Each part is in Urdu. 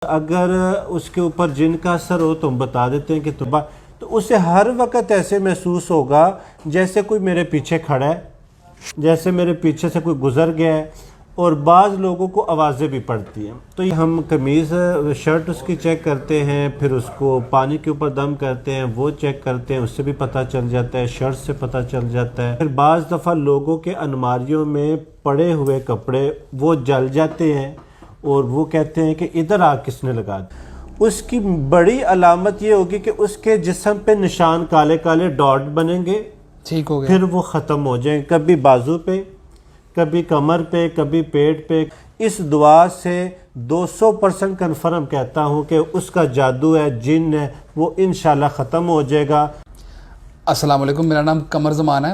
اگر اس کے اوپر جن کا اثر ہو تو ہم بتا دیتے ہیں کہ تو اسے ہر وقت ایسے محسوس ہوگا جیسے کوئی میرے پیچھے کھڑا ہے، جیسے میرے پیچھے سے کوئی گزر گیا ہے، اور بعض لوگوں کو آوازیں بھی پڑتی ہیں۔ تو یہ ہم قمیض شرٹ اس کی چیک کرتے ہیں، پھر اس کو پانی کے اوپر دم کرتے ہیں، وہ چیک کرتے ہیں، اس سے بھی پتہ چل جاتا ہے، شرٹ سے پتہ چل جاتا ہے۔ پھر بعض دفعہ لوگوں کے الماریوں میں پڑے ہوئے کپڑے وہ جل جاتے ہیں اور وہ کہتے ہیں کہ ادھر آگ کس نے لگا دی۔ اس کی بڑی علامت یہ ہوگی کہ اس کے جسم پہ نشان کالے کالے ڈاٹ بنیں گے، ٹھیک ہو گیا، پھر وہ ختم ہو جائیں، کبھی بازو پہ، کبھی کمر پہ، کبھی پیٹ پہ۔ اس دعا سے 200% کنفرم کہتا ہوں کہ اس کا جادو ہے، جن ہے، وہ انشاءاللہ ختم ہو جائے گا۔ السلام علیکم، میرا نام قمر زمان ہے۔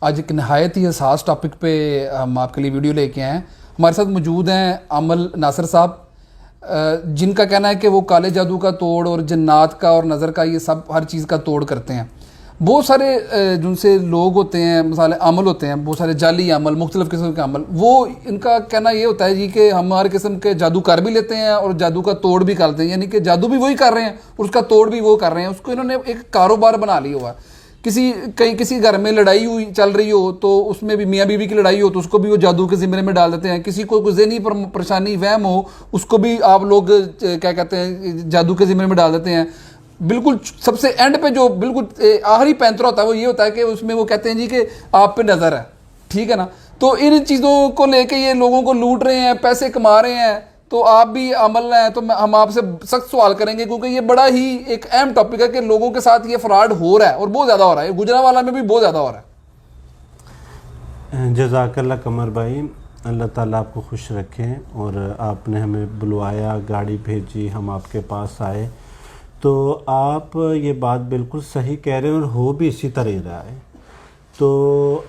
آج ایک نہایت ہی حساس ٹاپک پہ ہم آپ کے لیے ویڈیو لے کے آئے ہیں۔ ہمارے ساتھ موجود ہیں عامل ناصر صاحب، جن کا کہنا ہے کہ وہ کالے جادو کا توڑ اور جنات کا اور نظر کا، یہ سب ہر چیز کا توڑ کرتے ہیں۔ بہت سارے جن سے لوگ ہوتے ہیں، مثال عامل ہوتے ہیں، بہت سارے جعلی عامل، مختلف قسم کے عامل، وہ ان کا کہنا یہ ہوتا ہے جی کہ ہم ہر قسم کے جادو کر بھی لیتے ہیں اور جادو کا توڑ بھی کرتے ہیں، یعنی کہ جادو بھی وہی کر رہے ہیں اور اس کا توڑ بھی وہ کر رہے ہیں۔ اس کو انہوں نے ایک کاروبار بنا لیا ہوا ہے۔ کسی گھر میں لڑائی ہوئی چل رہی ہو تو اس میں بھی میاں بیوی کی لڑائی ہو تو اس کو بھی وہ جادو کے زمرے میں ڈال دیتے ہیں۔ کسی کو کوئی ذہنی پریشانی وہم ہو اس کو بھی آپ لوگ کیا کہتے ہیں جادو کے زمرے میں ڈال دیتے ہیں۔ بالکل سب سے اینڈ پہ جو بالکل آخری پینترا ہوتا ہے وہ یہ ہوتا ہے کہ اس میں وہ کہتے ہیں جی کہ آپ پہ نظر ہے، ٹھیک ہے نا۔ تو ان چیزوں کو لے کے یہ لوگوں کو لوٹ رہے ہیں، پیسے کما رہے ہیں۔ تو آپ بھی عمل ہیں تو ہم آپ سے سخت سوال کریں گے، کیونکہ یہ بڑا ہی ایک اہم ٹاپک ہے کہ لوگوں کے ساتھ یہ فراڈ ہو رہا ہے اور بہت زیادہ ہو رہا ہے، گجرانوالہ میں بھی بہت زیادہ ہو رہا ہے۔ جزاک اللہ قمر بھائی، اللہ تعالیٰ آپ کو خوش رکھیں، اور آپ نے ہمیں بلوایا، گاڑی بھیجی، ہم آپ کے پاس آئے، تو آپ یہ بات بالکل صحیح کہہ رہے ہیں اور ہو بھی اسی طرح رہا ہے۔ تو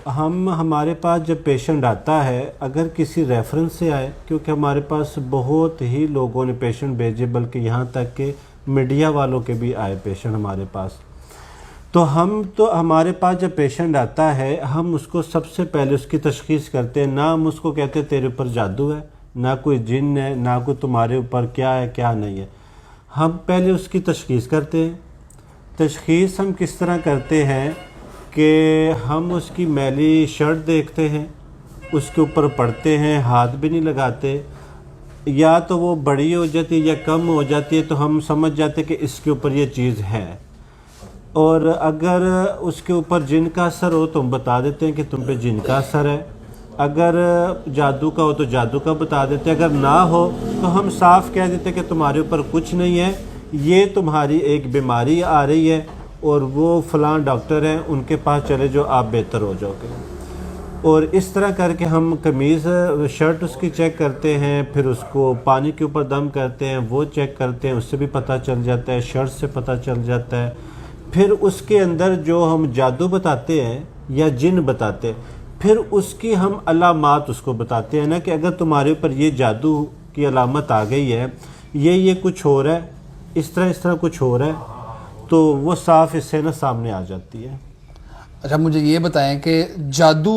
ہمارے پاس جب پیشنٹ آتا ہے، اگر کسی ریفرنس سے آئے، کیونکہ ہمارے پاس بہت ہی لوگوں نے پیشنٹ بھیجے، بلکہ یہاں تک کہ میڈیا والوں کے بھی آئے پیشنٹ ہمارے پاس، تو ہمارے پاس جب پیشنٹ آتا ہے، ہم اس کو سب سے پہلے اس کی تشخیص کرتے ہیں۔ نہ ہم اس کو کہتے ہیں تیرے اوپر جادو ہے، نہ کوئی جن ہے، نہ کوئی تمہارے اوپر کیا ہے کیا نہیں ہے۔ ہم پہلے اس کی تشخیص کرتے ہیں۔ تشخیص ہم کس طرح کرتے ہیں کہ ہم اس کی میلی شرٹ دیکھتے ہیں، اس کے اوپر پڑھتے ہیں، ہاتھ بھی نہیں لگاتے، یا تو وہ بڑی ہو جاتی ہے یا کم ہو جاتی ہے تو ہم سمجھ جاتے ہیں کہ اس کے اوپر یہ چیز ہے۔ اور اگر اس کے اوپر جن کا اثر ہو تو ہم بتا دیتے ہیں کہ تم پہ جن کا اثر ہے، اگر جادو کا ہو تو جادو کا بتا دیتے ہیں، اگر نہ ہو تو ہم صاف کہہ دیتے ہیں کہ تمہارے اوپر کچھ نہیں ہے، یہ تمہاری ایک بیماری آ رہی ہے اور وہ فلاں ڈاکٹر ہیں، ان کے پاس چلے جو آپ بہتر ہو جاؤ گے۔ اور اس طرح کر کے ہم قمیض شرٹ اس کی چیک کرتے ہیں، پھر اس کو پانی کے اوپر دم کرتے ہیں، وہ چیک کرتے ہیں، اس سے بھی پتہ چل جاتا ہے، شرٹ سے پتہ چل جاتا ہے۔ پھر اس کے اندر جو ہم جادو بتاتے ہیں یا جن بتاتے ہیں، پھر اس کی ہم علامات اس کو بتاتے ہیں نا کہ اگر تمہارے اوپر یہ جادو کی علامت آ گئی ہے، یہ کچھ ہو رہا ہے، اس طرح کچھ ہو رہا ہے، تو وہ صاف اس سے نا سامنے آ جاتی ہے۔ اچھا مجھے یہ بتائیں کہ جادو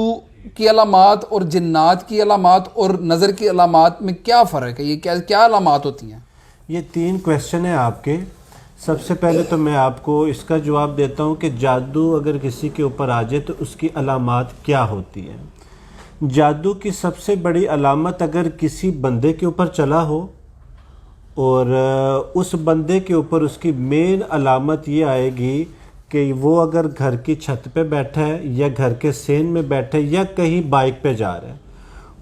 کی علامات اور جنات کی علامات اور نظر کی علامات میں کیا فرق ہے؟ یہ کیا علامات ہوتی ہیں؟ یہ 3 کویسچن ہیں آپ کے۔ سب سے پہلے تو میں آپ کو اس کا جواب دیتا ہوں کہ جادو اگر کسی کے اوپر آ جائے تو اس کی علامات کیا ہوتی ہیں۔ جادو کی سب سے بڑی علامت اگر کسی بندے کے اوپر چلا ہو، اور اس بندے کے اوپر اس کی مین علامت یہ آئے گی کہ وہ اگر گھر کی چھت پہ بیٹھا ہے یا گھر کے سین میں بیٹھا ہے یا کہیں بائک پہ جا رہا ہے،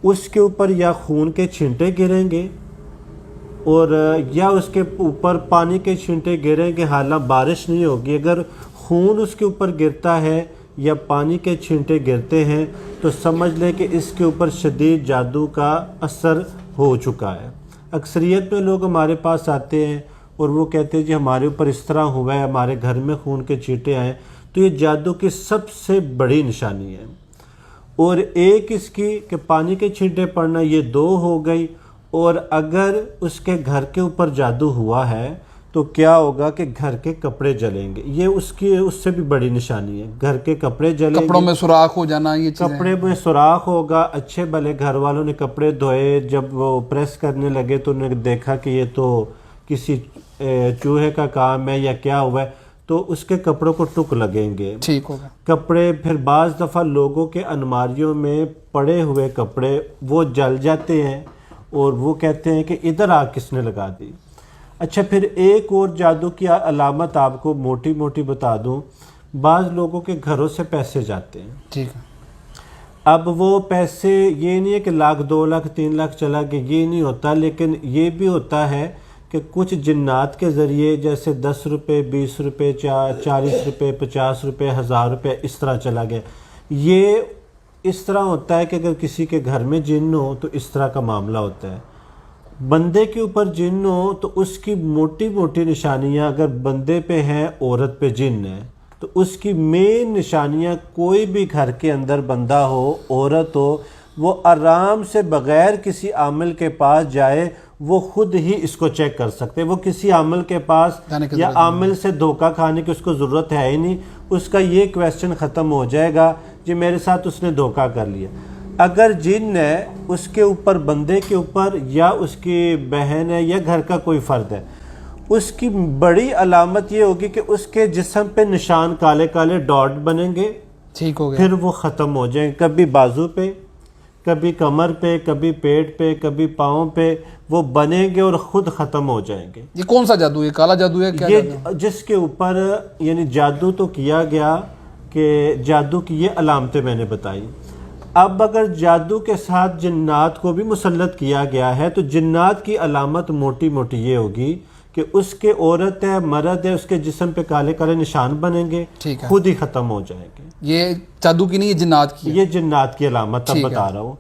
اس کے اوپر یا خون کے چھینٹے گریں گے، اور یا اس کے اوپر پانی کے چھینٹے گریں گے، حالانکہ بارش نہیں ہوگی۔ اگر خون اس کے اوپر گرتا ہے یا پانی کے چھینٹے گرتے ہیں تو سمجھ لیں کہ اس کے اوپر شدید جادو کا اثر ہو چکا ہے۔ اکثریت میں لوگ ہمارے پاس آتے ہیں اور وہ کہتے ہیں جی ہمارے اوپر اس طرح ہوا ہے، ہمارے گھر میں خون کے چھینٹے آئے، تو یہ جادو کی سب سے بڑی نشانی ہے۔ اور ایک اس کی کہ پانی کے چھینٹے پڑنا، یہ 2 ہو گئی۔ اور اگر اس کے گھر کے اوپر جادو ہوا ہے تو کیا ہوگا کہ گھر کے کپڑے جلیں گے، یہ اس سے بھی بڑی نشانی ہے۔ گھر کے کپڑے جلیں گے، کپڑوں میں سوراخ ہو جانا، یہ چیزیں کپڑے میں سوراخ ہوگا۔ اچھے بھلے گھر والوں نے کپڑے دھوئے، جب وہ پریس کرنے لگے تو انہوں نے دیکھا کہ یہ تو کسی چوہے کا کام ہے یا کیا ہوا ہے تو اس کے کپڑوں کو ٹک لگیں گے. ٹھیک ہوگا. کپڑے پھر بعض دفعہ لوگوں کے الماریوں میں پڑے ہوئے کپڑے وہ جل جاتے ہیں اور وہ کہتے ہیں کہ ادھر آگ کس نے لگا دی. اچھا پھر ایک اور جادو کی علامت آپ کو موٹی موٹی بتا دوں. بعض لوگوں کے گھروں سے پیسے جاتے ہیں. ٹھیک ہے. اب وہ پیسے یہ نہیں ہے کہ لاکھ 2 لاکھ 3 لاکھ چلا گیا، یہ نہیں ہوتا، لیکن یہ بھی ہوتا ہے کہ کچھ جنات کے ذریعے جیسے 10 روپے 20 روپے 40 روپے 50 روپے 1000 روپے اس طرح چلا گیا. یہ اس طرح ہوتا ہے کہ اگر کسی کے گھر میں جن ہو تو اس طرح کا معاملہ ہوتا ہے. بندے کے اوپر جن ہو تو اس کی موٹی موٹی نشانیاں، اگر بندے پہ ہیں عورت پہ جن ہے تو اس کی مین نشانیاں، کوئی بھی گھر کے اندر بندہ ہو عورت ہو وہ آرام سے بغیر کسی عامل کے پاس جائے وہ خود ہی اس کو چیک کر سکتے. وہ کسی عامل کے پاس یا عامل سے دھوکہ کھانے کی اس کو ضرورت ہے ہی نہیں. اس کا یہ کویسچن ختم ہو جائے گا جی میرے ساتھ اس نے دھوکہ کر لیا. اگر جن ہے اس کے اوپر، بندے کے اوپر، یا اس کی بہن ہے یا گھر کا کوئی فرد ہے، اس کی بڑی علامت یہ ہوگی کہ اس کے جسم پہ نشان کالے کالے ڈاٹ بنیں گے. ٹھیک ہو گیا. پھر وہ ختم ہو جائیں گے. کبھی بازو پہ، کبھی کمر پہ، کبھی پیٹ پہ، کبھی پاؤں پہ وہ بنیں گے اور خود ختم ہو جائیں گے. یہ کون سا جادو ہے؟ کالا جادو ہے کیا؟ یہ جس کے اوپر یعنی جادو تو کیا گیا کہ جادو کی یہ علامتیں میں نے بتائی. اب اگر جادو کے ساتھ جنات کو بھی مسلط کیا گیا ہے تو جنات کی علامت موٹی موٹی یہ ہوگی کہ اس کے عورت ہے مرد ہے اس کے جسم پہ کالے کالے نشان بنیں گے، خود ہی ختم ہو جائیں گے. یہ جادو کی نہیں، یہ جنات کی. یہ جنات کی علامت اب بتا رہا ہوں،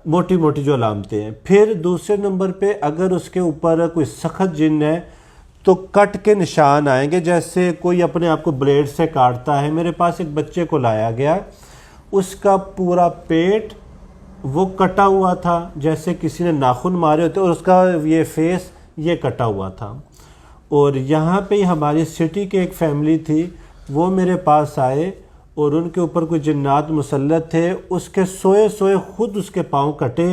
موٹی موٹی جو علامتیں ہیں. پھر دوسرے نمبر پہ اگر اس کے اوپر کوئی سخت جن ہے تو کٹ کے نشان آئیں گے، جیسے کوئی اپنے آپ کو بلیڈ سے کاٹتا ہے. میرے پاس ایک بچے کو لایا گیا، اس کا پورا پیٹ وہ کٹا ہوا تھا جیسے کسی نے ناخن مارے ہوتے، اور اس کا یہ فیس یہ کٹا ہوا تھا. اور یہاں پہ ہماری سٹی کے ایک فیملی تھی، وہ میرے پاس آئے اور ان کے اوپر کوئی جنات مسلط تھے. اس کے سوئے سوئے خود اس کے پاؤں کٹے،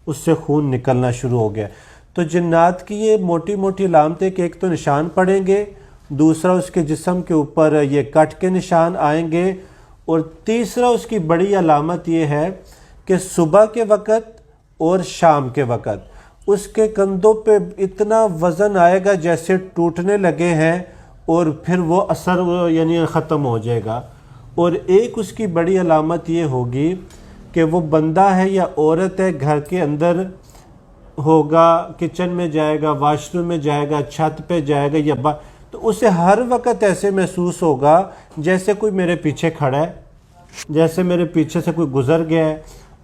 اس سے خون نکلنا شروع ہو گیا. تو جنات کی یہ موٹی موٹی علامتیں کہ ایک تو نشان پڑیں گے، دوسرا اس کے جسم کے اوپر یہ کٹ کے نشان آئیں گے، اور تیسرا اس کی بڑی علامت یہ ہے کہ صبح کے وقت اور شام کے وقت اس کے کندھوں پہ اتنا وزن آئے گا جیسے ٹوٹنے لگے ہیں، اور پھر وہ اثر یعنی ختم ہو جائے گا. اور ایک اس کی بڑی علامت یہ ہوگی کہ وہ بندہ ہے یا عورت ہے گھر کے اندر ہوگا، کچن میں جائے گا، واش روم میں جائے گا، چھت پہ جائے گا یا تو اسے ہر وقت ایسے محسوس ہوگا جیسے کوئی میرے پیچھے کھڑا ہے، جیسے میرے پیچھے سے کوئی گزر گیا ہے.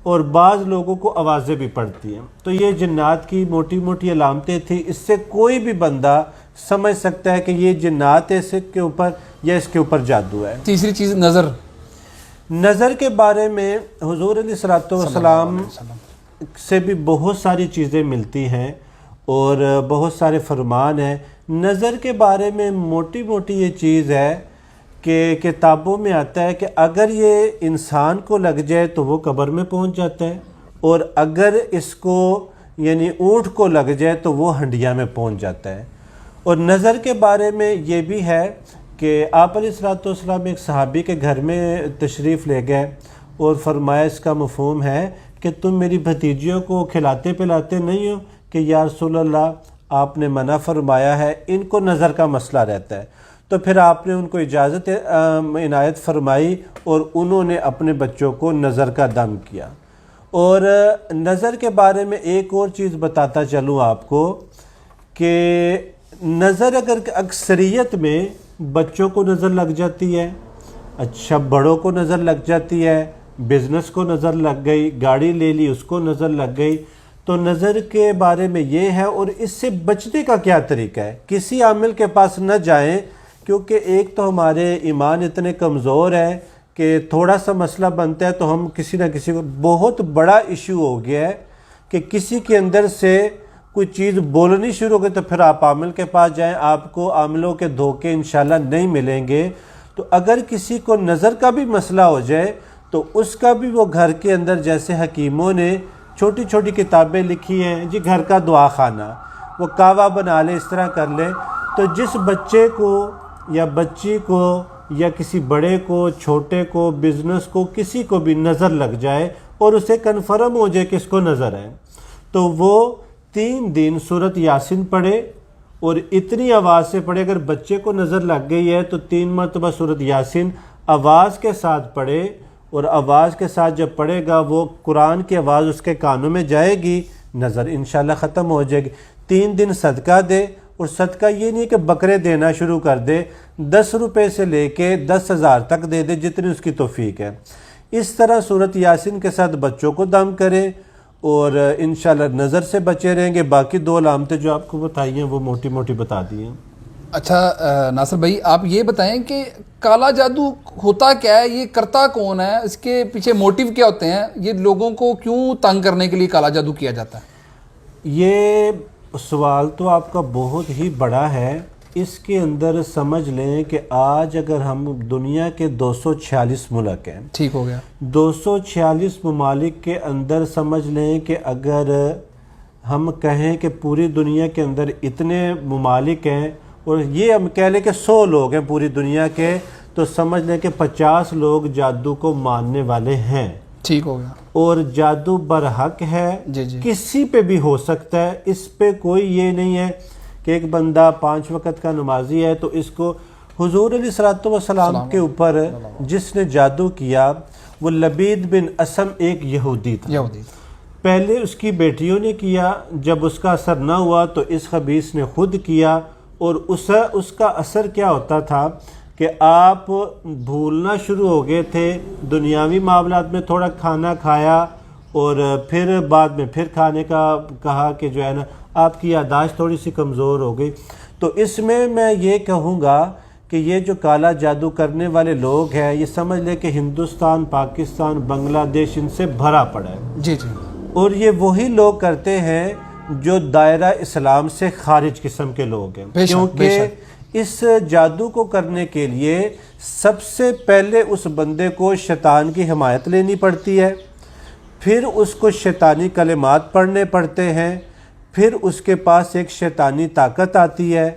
اور بعض لوگوں کو آوازیں بھی پڑتی ہیں. تو یہ جنات کی موٹی موٹی علامتیں تھیں. اس سے کوئی بھی بندہ سمجھ سکتا ہے کہ یہ جنات ہے اس کے اوپر یا اس کے اوپر جادو ہے. تیسری چیز نظر کے بارے میں حضور علیہ الصلوۃ والسلام سے بھی بہت ساری چیزیں ملتی ہیں اور بہت سارے فرمان ہیں. نظر کے بارے میں موٹی موٹی یہ چیز ہے کہ کتابوں میں آتا ہے کہ اگر یہ انسان کو لگ جائے تو وہ قبر میں پہنچ جاتا ہے، اور اگر اس کو یعنی اونٹ کو لگ جائے تو وہ ہنڈیا میں پہنچ جاتا ہے. اور نظر کے بارے میں یہ بھی ہے کہ آپ علیہ الصلوۃ والسلام ایک صحابی کے گھر میں تشریف لے گئے اور فرمایا اس کا مفہوم ہے کہ تم میری بھتیجیوں کو کھلاتے پلاتے نہیں ہو کہ یا رسول اللہ آپ نے منع فرمایا ہے، ان کو نظر کا مسئلہ رہتا ہے. تو پھر آپ نے ان کو اجازت عنایت فرمائی اور انہوں نے اپنے بچوں کو نظر کا دم کیا. اور نظر کے بارے میں ایک اور چیز بتاتا چلوں آپ کو کہ نظر اگر اکثریت میں بچوں کو نظر لگ جاتی ہے، اچھا بڑوں کو نظر لگ جاتی ہے، بزنس کو نظر لگ گئی، گاڑی لے لی اس کو نظر لگ گئی، تو نظر کے بارے میں یہ ہے. اور اس سے بچنے کا کیا طریقہ ہے؟ کسی عامل کے پاس نہ جائیں، کیونکہ ایک تو ہمارے ایمان اتنے کمزور ہے کہ تھوڑا سا مسئلہ بنتا ہے تو ہم کسی نہ کسی کو، بہت بڑا ایشو ہو گیا ہے کہ کسی کے اندر سے کوئی چیز بولنی شروع ہو گئی تو پھر آپ عامل کے پاس جائیں، آپ کو عاملوں کے دھوکے انشاءاللہ نہیں ملیں گے. تو اگر کسی کو نظر کا بھی مسئلہ ہو جائے تو اس کا بھی وہ گھر کے اندر، جیسے حکیموں نے چھوٹی چھوٹی کتابیں لکھی ہیں جی، گھر کا دعا خانہ، وہ کعوہ بنا لے، اس طرح کر لے. تو جس بچے کو یا بچی کو یا کسی بڑے کو، چھوٹے کو، بزنس کو، کسی کو بھی نظر لگ جائے اور اسے کنفرم ہو جائے کہ اس کو نظر ہے، تو وہ 3 دن سورۃ یاسین پڑھے اور اتنی آواز سے پڑھے. اگر بچے کو نظر لگ گئی ہے تو 3 مرتبہ سورۃ یاسین آواز کے ساتھ پڑھے، اور آواز کے ساتھ جب پڑھے گا وہ قرآن کی آواز اس کے کانوں میں جائے گی، نظر انشاءاللہ ختم ہو جائے گی. 3 دن صدقہ دے، اور صدقہ یہ نہیں کہ بکرے دینا شروع کر دے، 10 روپے سے لے کے 10,000 تک دے دے، جتنی اس کی توفیق ہے. اس طرح سورۃ یاسین کے ساتھ بچوں کو دم کرے اور انشاءاللہ نظر سے بچے رہیں گے. باقی 2 علامتیں جو آپ کو بتائی ہیں وہ موٹی موٹی بتا دی ہیں. اچھا ناصر بھائی، آپ یہ بتائیں کہ کالا جادو ہوتا کیا ہے، یہ کرتا کون ہے، اس کے پیچھے موٹیو کیا ہوتے ہیں، یہ لوگوں کو کیوں تنگ کرنے کے لیے کالا جادو کیا جاتا ہے؟ یہ سوال تو آپ کا بہت ہی بڑا ہے. اس کے اندر سمجھ لیں کہ آج اگر ہم دنیا کے 246 ملک ہیں، ٹھیک ہو گیا، 246 ممالک کے اندر سمجھ لیں کہ اگر ہم کہیں کہ پوری دنیا کے اندر اتنے ممالک ہیں اور یہ ہم کہہ لیں کہ 100 لوگ ہیں پوری دنیا کے، تو سمجھ لیں کہ 50 لوگ جادو کو ماننے والے ہیں. ٹھیک ہو گیا. اور جادو برحق ہے، جی جی، کسی پہ بھی ہو سکتا ہے. اس پہ کوئی یہ نہیں ہے کہ ایک بندہ 5 وقت کا نمازی ہے تو اس کو حضور علیہ الصلوۃ والسلام کے اوپر جس نے جادو کیا وہ لبید بن اسم ایک یہودی تھا. پہلے اس کی بیٹیوں نے کیا، جب اس کا اثر نہ ہوا تو اس خبیث نے خود کیا. اور اس کا اثر کیا ہوتا تھا کہ آپ بھولنا شروع ہو گئے تھے. دنیاوی معاملات میں تھوڑا کھانا کھایا اور پھر بعد میں پھر کھانے کا کہا کہ جو ہے نا آپ کی یادداشت تھوڑی سی کمزور ہو گئی. تو اس میں یہ کہوں گا کہ یہ جو کالا جادو کرنے والے لوگ ہیں، یہ سمجھ لیں کہ ہندوستان، پاکستان، بنگلہ دیش ان سے بھرا پڑا ہے. جی جی. اور یہ وہی لوگ کرتے ہیں جو دائرہ اسلام سے خارج قسم کے لوگ ہیں، کیونکہ اس جادو کو کرنے کے لیے سب سے پہلے اس بندے کو شیطان کی حمایت لینی پڑتی ہے، پھر اس کو شیطانی کلمات پڑھنے پڑتے ہیں، پھر اس کے پاس ایک شیطانی طاقت آتی ہے،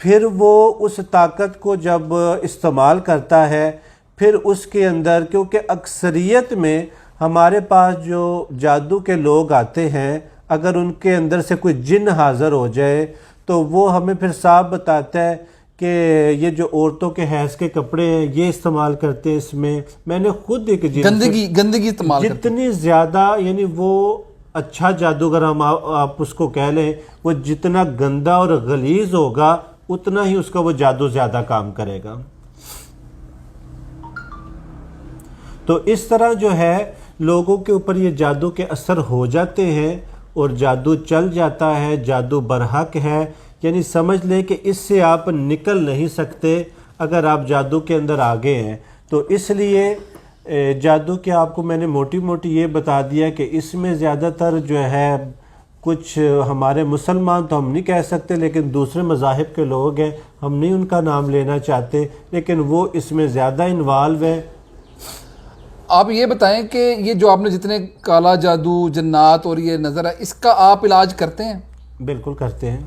پھر وہ اس طاقت کو جب استعمال کرتا ہے، پھر اس کے اندر، کیونکہ اکثریت میں ہمارے پاس جو جادو کے لوگ آتے ہیں، اگر ان کے اندر سے کوئی جن حاضر ہو جائے تو وہ ہمیں پھر صاحب بتاتا ہے کہ یہ جو عورتوں کے حیض کے کپڑے ہیں یہ استعمال کرتے ہیں. اس میں نے خود ایک گندگی استعمال کرتے ہیں. جتنی زیادہ، یعنی وہ اچھا جادوگر ہم آپ اس کو کہہ لیں، وہ جتنا گندا اور غلیظ ہوگا اتنا ہی اس کا وہ جادو زیادہ کام کرے گا. تو اس طرح جو ہے لوگوں کے اوپر یہ جادو کے اثر ہو جاتے ہیں اور جادو چل جاتا ہے. جادو برحق ہے، یعنی سمجھ لیں کہ اس سے آپ نکل نہیں سکتے اگر آپ جادو کے اندر آگے ہیں. تو اس لیے جادو کے آپ کو میں نے موٹی موٹی یہ بتا دیا کہ اس میں زیادہ تر جو ہے کچھ ہمارے مسلمان تو ہم نہیں کہہ سکتے، لیکن دوسرے مذاہب کے لوگ ہیں، ہم نہیں ان کا نام لینا چاہتے، لیکن وہ اس میں زیادہ انوالو ہیں. آپ یہ بتائیں کہ یہ جو آپ نے جتنے کالا جادو، جنات اور یہ نظر ہے، اس کا آپ علاج کرتے ہیں؟ بالکل کرتے ہیں.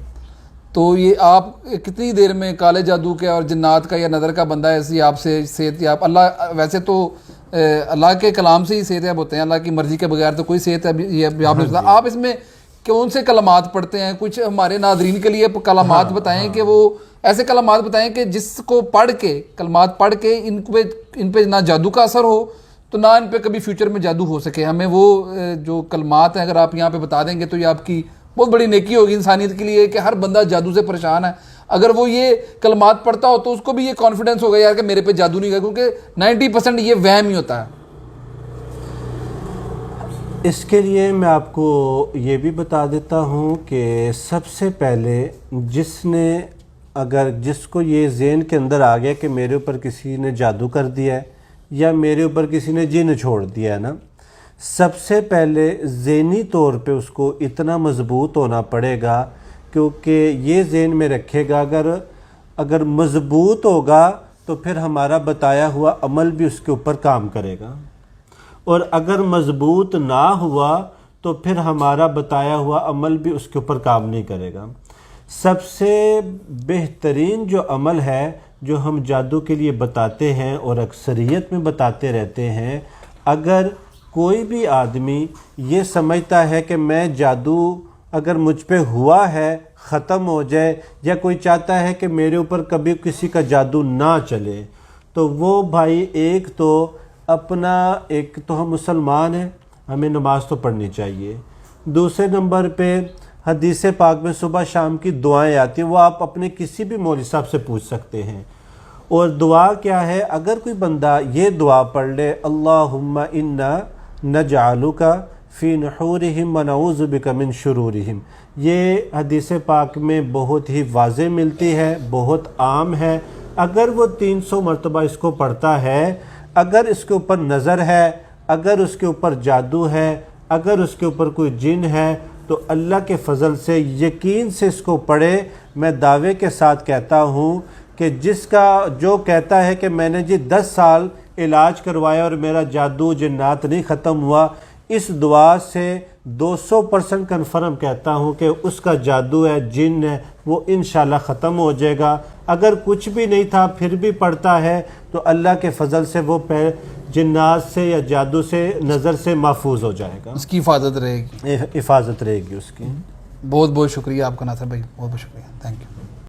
تو یہ آپ کتنی دیر میں کالے جادو کے اور جنات کا یا نظر کا بندہ ایسی آپ سے صحت یاب، اللہ ویسے تو اللہ کے کلام سے ہی صحت یاب ہوتے ہیں، اللہ کی مرضی کے بغیر تو کوئی صحت یاب نہیں ہوتا. آپ اس میں کون سے کلمات پڑھتے ہیں؟ کچھ ہمارے ناظرین کے لیے کلمات بتائیں کہ وہ ایسے کلمات بتائیں کہ جس کو پڑھ کے، کلمات پڑھ کے ان پہ نہ جادو کا اثر ہو تو نہ ان پہ کبھی فیوچر میں جادو ہو سکے. ہمیں وہ جو کلمات ہیں اگر آپ یہاں پہ بتا دیں گے تو یہ آپ کی بہت بڑی نیکی ہوگی انسانیت کے لیے، کہ ہر بندہ جادو سے پریشان ہے، اگر وہ یہ کلمات پڑھتا ہو تو اس کو بھی یہ کانفیڈنس ہوگا یار کہ میرے پہ جادو نہیں گا، کیونکہ 90% یہ وہم ہی ہوتا ہے. اس کے لیے میں آپ کو یہ بھی بتا دیتا ہوں کہ سب سے پہلے جس کو یہ ذہن کے اندر آ گیا کہ میرے اوپر کسی نے جادو کر دیا ہے یا میرے اوپر کسی نے جن چھوڑ دیا ہے نا، سب سے پہلے ذہنی طور پہ اس کو اتنا مضبوط ہونا پڑے گا، کیونکہ یہ ذہن میں رکھے گا اگر مضبوط ہوگا تو پھر ہمارا بتایا ہوا عمل بھی اس کے اوپر کام کرے گا، اور اگر مضبوط نہ ہوا تو پھر ہمارا بتایا ہوا عمل بھی اس کے اوپر کام نہیں کرے گا. سب سے بہترین جو عمل ہے جو ہم جادو کے لیے بتاتے ہیں اور اکثریت میں بتاتے رہتے ہیں، اگر کوئی بھی آدمی یہ سمجھتا ہے کہ میں جادو اگر مجھ پہ ہوا ہے ختم ہو جائے، یا کوئی چاہتا ہے کہ میرے اوپر کبھی کسی کا جادو نہ چلے، تو وہ بھائی ایک تو اپنا ایک تو ہم مسلمان ہیں، ہمیں نماز تو پڑھنی چاہیے، دوسرے نمبر پہ حدیث پاک میں صبح شام کی دعائیں آتی ہیں، وہ آپ اپنے کسی بھی مولوی صاحب سے پوچھ سکتے ہیں۔ اور دعا کیا ہے؟ اگر کوئی بندہ یہ دعا پڑھ لے، اللہم انا نجعلک فی نحورہم ونعوذ بک من شرورہم، یہ حدیث پاک میں بہت ہی واضح ملتی ہے، بہت عام ہے۔ اگر وہ 300 مرتبہ اس کو پڑھتا ہے، اگر اس کے اوپر نظر ہے، اگر اس کے اوپر جادو ہے، اگر اس کے اوپر کوئی جن ہے، تو اللہ کے فضل سے یقین سے اس کو پڑھے۔ میں دعوے کے ساتھ کہتا ہوں کہ جس کا جو کہتا ہے کہ میں نے جی 10 سال علاج کروایا اور میرا جادو جنات نہیں ختم ہوا، اس دعا سے 200% کنفرم کہتا ہوں کہ اس کا جادو ہے، جن ہے، وہ انشاءاللہ ختم ہو جائے گا۔ اگر کچھ بھی نہیں تھا پھر بھی پڑھتا ہے تو اللہ کے فضل سے وہ جنات سے یا جادو سے نظر سے محفوظ ہو جائے گا، اس کی حفاظت رہے گی۔ حفاظت رہے گی اس کی۔ بہت بہت شکریہ آپ کا ناصر بھائی، بہت بہت شکریہ، تھینک یو۔